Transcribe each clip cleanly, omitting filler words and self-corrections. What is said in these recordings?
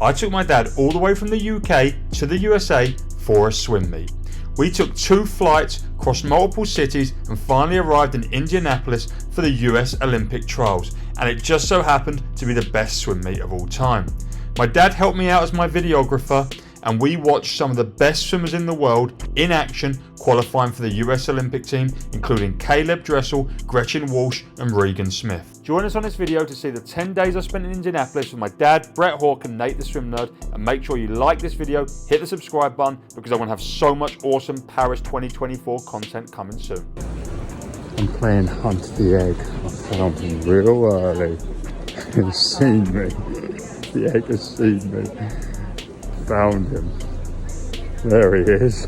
I took my dad all the way from the UK to the USA for a swim meet. We took 2 flights, crossed multiple cities and finally arrived in Indianapolis for the US Olympic trials, and it just so happened to be the best swim meet of all time. My dad helped me out as my videographer, and we watched some of the best swimmers in the world in action qualifying for the US Olympic team, including Caleb Dressel, Gretchen Walsh and Regan Smith. Join us on this video to see the 10 days I spent in Indianapolis with my dad, Brett Hawke and Nate the Swim Nerd, and make sure you like this video, hit the subscribe button because I want to have so much awesome Paris 2024 content coming soon. I'm playing Hunt the Egg. I found him real early. He's seen me. The egg has seen me. Found him. There he is.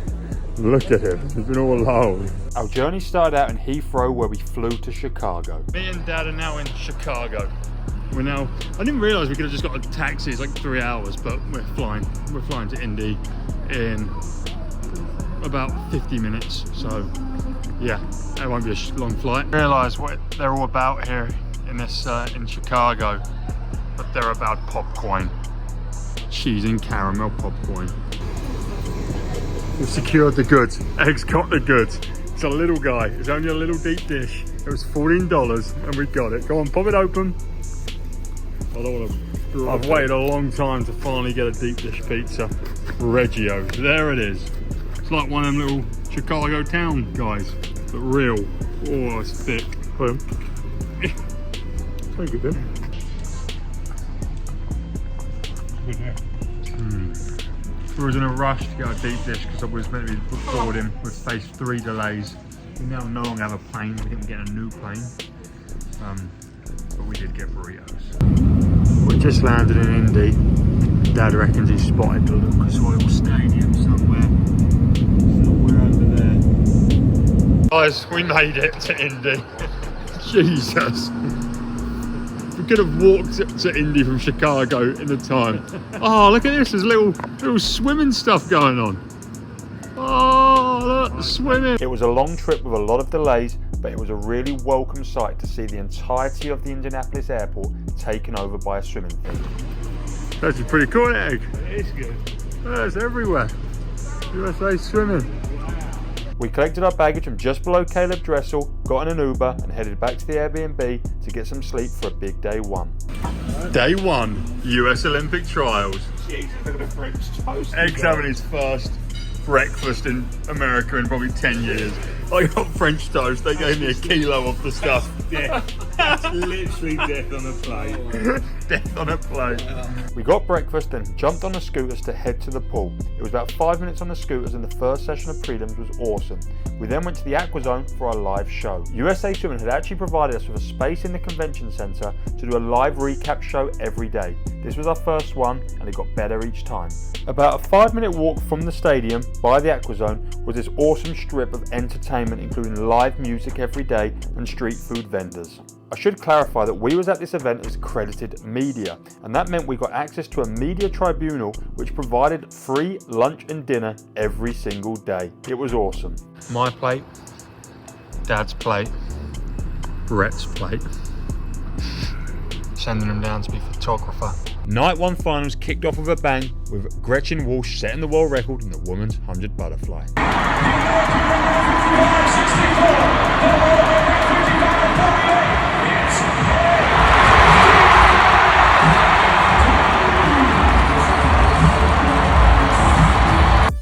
Look at him. He's been all alone. Our journey started out in Heathrow where we flew to Chicago. Me and Dad are now in Chicago. I didn't realise we could have just got a taxi. It's like 3 hours, but we're flying to Indy in about 50 minutes. So yeah, it won't be a long flight. I realise what they're all about here in this in Chicago, but they're about popcorn. Cheese and caramel popcorn. We've secured the goods. Egg's got the goods. It's a little guy. It's only a little deep dish. It was $14 and we got it. Go on, pop it open. I don't want to. I've waited a long time to finally get a deep dish pizza. Reggio. There it is. It's like one of them little Chicago town guys, but real. Oh, it's thick. Put 'em. Very good then. We was in a rush to get a deep dish because I was meant to be recording. We've faced 3 delays. We now no longer have a plane. We didn't get a new plane, but we did get burritos. We just landed in Indy. Dad reckons he spotted the Lucas Oil Stadium somewhere over there. Guys, we made it to Indy. Jesus. We could have walked to Indy from Chicago in the time. Oh, look at this. There's little swimming stuff going on. Oh, look, swimming. It was a long trip with a lot of delays, but it was a really welcome sight to see the entirety of the Indianapolis airport taken over by a swimming thing. That's a pretty cool egg. It is good. Oh, it's everywhere. USA swimming. We collected our baggage from just below Caleb Dressel, got in an Uber and headed back to the Airbnb to get some sleep for a big day 1. Day 1, US Olympic trials. Jeez, look at the French toast. Egg's having his first breakfast in America in probably 10 years. I got French toast, they gave me a kilo of the stuff. That's literally death on a plate. Death on a plate. We got breakfast and jumped on the scooters to head to the pool. It was about 5 minutes on the scooters and the first session of prelims was awesome. We then went to the Aquazone for our live show. USA Swimming had actually provided us with a space in the convention centre to do a live recap show every day. This was our first one and it got better each time. About a 5-minute walk from the stadium by the Aquazone was this awesome strip of entertainment including live music every day and street food vendors. I should clarify that we was at this event as credited media, and that meant we got access to a media tribunal which provided free lunch and dinner every single day. It was awesome. My plate, Dad's plate, Brett's plate. Sending him down to be photographer. Night 1 finals kicked off with a bang with Gretchen Walsh setting the world record in the women's 100 butterfly.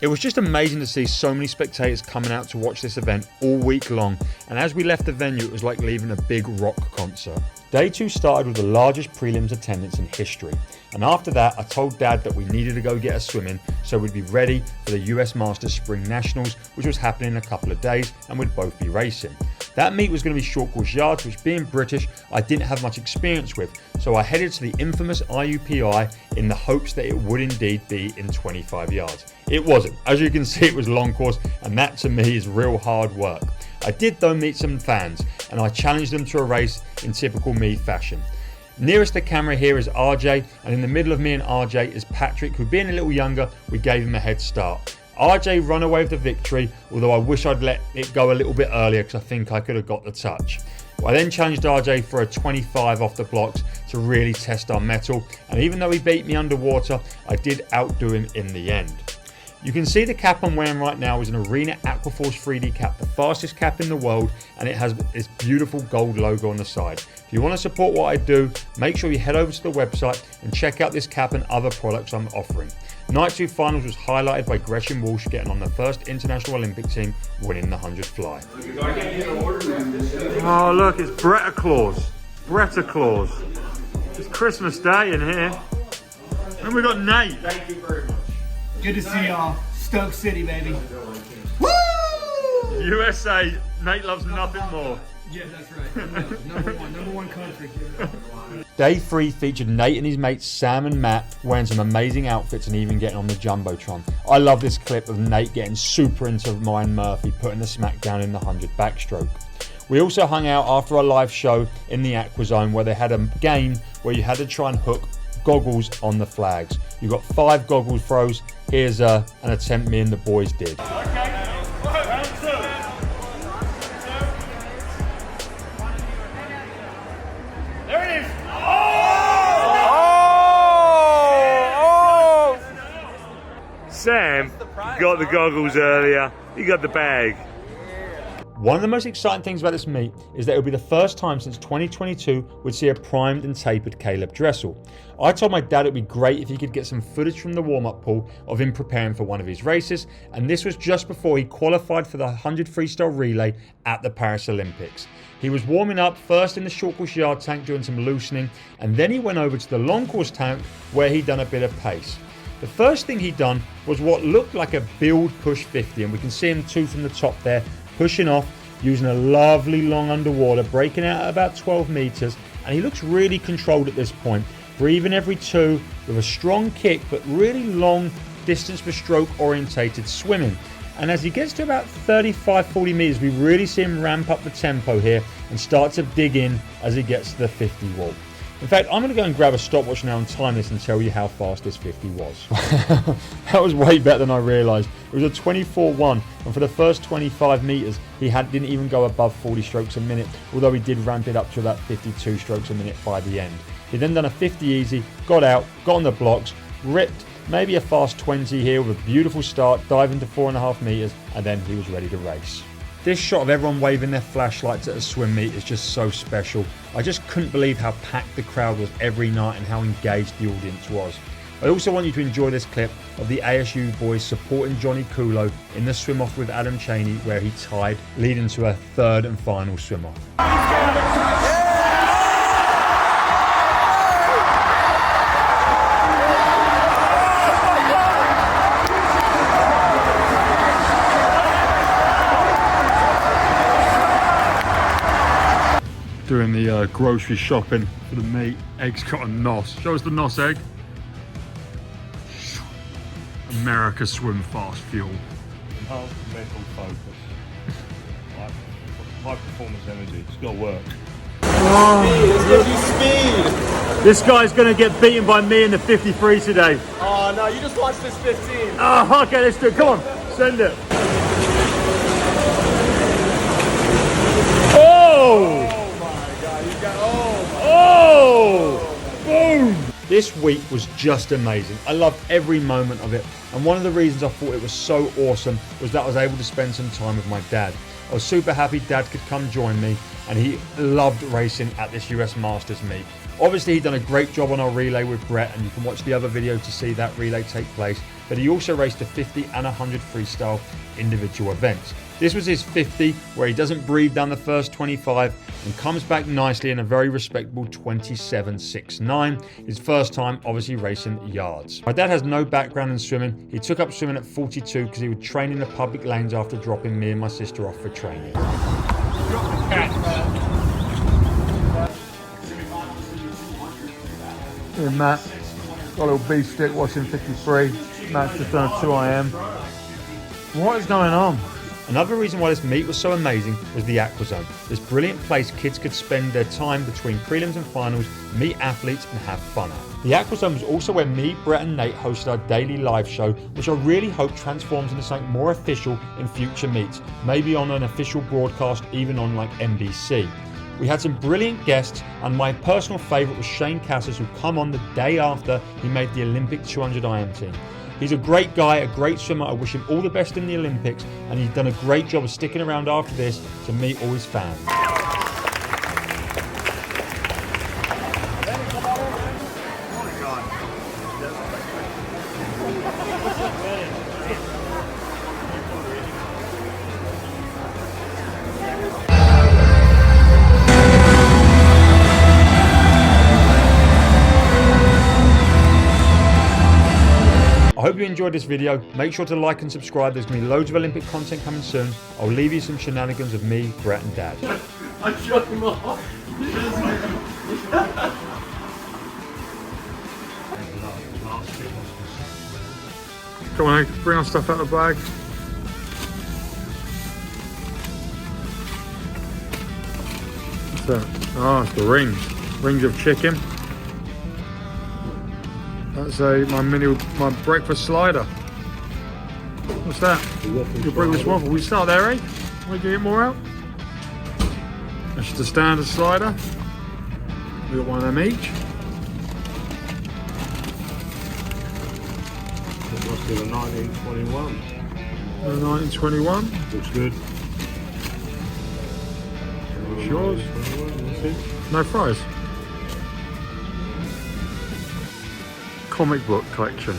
It was just amazing to see so many spectators coming out to watch this event all week long, and as we left the venue it was like leaving a big rock concert. Day 2 started with the largest prelims attendance in history, and after that I told Dad that we needed to go get a swim in so we'd be ready for the US Masters Spring Nationals, which was happening in a couple of days and we'd both be racing. That meet was going to be short course yards, which being British I didn't have much experience with, so I headed to the infamous IUPI in the hopes that it would indeed be in 25 yards. It wasn't. As you can see, it was long course, and that to me is real hard work. I did though meet some fans, and I challenged them to a race in typical me fashion. Nearest the camera here is RJ, and in the middle of me and RJ is Patrick, who being a little younger, we gave him a head start. RJ run away with the victory, although I wish I'd let it go a little bit earlier because I think I could have got the touch. I then challenged RJ for a 25 off the blocks to really test our mettle, and even though he beat me underwater, I did outdo him in the end. You can see the cap I'm wearing right now is an Arena Aquaforce 3D cap, the fastest cap in the world, and it has this beautiful gold logo on the side. If you want to support what I do, make sure you head over to the website and check out this cap and other products I'm offering. Night 2 finals was highlighted by Gresham Walsh getting on the first International Olympic team, winning the 100 fly. Oh look, it's Bretta Claus. Bretta Claus. It's Christmas Day in here. And we got Nate. Thank you very much. Good to see y'all. Stoke City, baby. USA, Nate loves nothing more. Yeah, that's right. Number one country. Day 3 featured Nate and his mates Sam and Matt wearing some amazing outfits and even getting on the Jumbotron. I love this clip of Nate getting super into Ryan Murphy putting the smack down in the 100 backstroke. We also hung out after our live show in the Aquazone where they had a game where you had to try and hook goggles on the flags. You got 5 goggle throws. Here's an attempt me and the boys did. Sam got the goggles earlier. He got the bag. One of the most exciting things about this meet is that it'll be the first time since 2022 we'd see a primed and tapered Caleb Dressel. I told my dad it'd be great if he could get some footage from the warm-up pool of him preparing for one of his races, and this was just before he qualified for the 100 freestyle relay at the Paris Olympics. He was warming up first in the short course yard tank doing some loosening, and then he went over to the long course tank where he'd done a bit of pace. The first thing he'd done was what looked like a build push 50, and we can see him too from the top there, pushing off, using a lovely long underwater, breaking out at about 12 meters, and he looks really controlled at this point, breathing every 2 with a strong kick, but really long distance per stroke orientated swimming. And as he gets to about 35-40 meters, we really see him ramp up the tempo here and start to dig in as he gets to the 50 wall. In fact, I'm going to go and grab a stopwatch now and time this and tell you how fast this 50 was. That was way better than I realised. It was a 24.1, and for the first 25 metres, he didn't even go above 40 strokes a minute, although he did ramp it up to about 52 strokes a minute by the end. He then done a 50 easy, got out, got on the blocks, ripped maybe a fast 20 here with a beautiful start, diving to 4.5 metres, and then he was ready to race. This shot of everyone waving their flashlights at a swim meet is just so special. I just couldn't believe how packed the crowd was every night and how engaged the audience was. I also want you to enjoy this clip of the ASU boys supporting Johnny Kulo in the swim off with Adam Cheney where he tied, leading to a 3rd and final swim off. Doing the grocery shopping for the meat. Egg's got a nos. Show us the nos egg. America Swim Fast Fuel. Enhanced mental focus. Like, high performance energy. It's got to work. Speed. This guy's gonna get beaten by me in the 53 today. Oh no, you just watched this 15. Oh, okay, let's do it. Come on, send it. Oh! Boom! This week was just amazing. I loved every moment of it, and one of the reasons I thought it was so awesome was that I was able to spend some time with my dad. I was super happy Dad could come join me, and he loved racing at this US Masters meet. Obviously he'd done a great job on our relay with Brett, and you can watch the other video to see that relay take place, but he also raced a 50 and 100 freestyle individual events. This was his 50, where he doesn't breathe down the first 25 and comes back nicely in a very respectable 27.69. His first time obviously racing yards. My dad has no background in swimming. He took up swimming at 42 because he would train in the public lanes after dropping me and my sister off for training. Here, Matt. Got a little beef stick watching 53. Matt's just done a 2IM. What is going on? Another reason why this meet was so amazing was the Aquazone. This brilliant place kids could spend their time between prelims and finals, meet athletes and have fun at. The Aquazone was also where me, Brett and Nate hosted our daily live show, which I really hope transforms into something more official in future meets, maybe on an official broadcast, even on like NBC. We had some brilliant guests, and my personal favourite was Shane Cassis, who come on the day after he made the Olympic 200 IM team. He's a great guy, a great swimmer. I wish him all the best in the Olympics, and he's done a great job of sticking around after this to meet all his fans. I hope you enjoyed this video. Make sure to like and subscribe. There's going to be loads of Olympic content coming soon. I'll leave you some shenanigans of me, Brett and Dad. I shut him off. Come on, bring our stuff out of the bag. What's that? Oh, it's the rings. Rings of chicken. That's my breakfast slider. What's that? Your breakfast waffle. We start there, eh? We can get more out. That's just a standard slider. We got one of them each. It must be the 1921. The 1921. Looks good. It's yours. That's it. No fries. Comic book collection.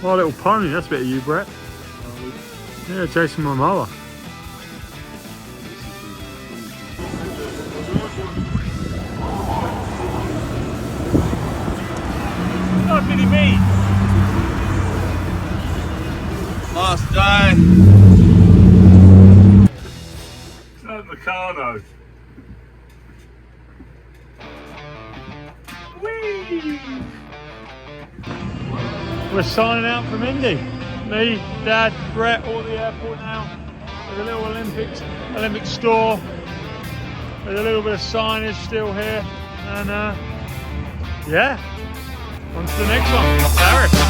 Oh, Little Pony, that's a bit of you, Brett. Yeah, Jason Momoa. Not many meat. Last day. It's not Meccano. We're signing out from Indy. Me, Dad, Brett, all at the airport now. There's a little Olympic store. There's a little bit of signage still here. And yeah, on to the next one, Paris.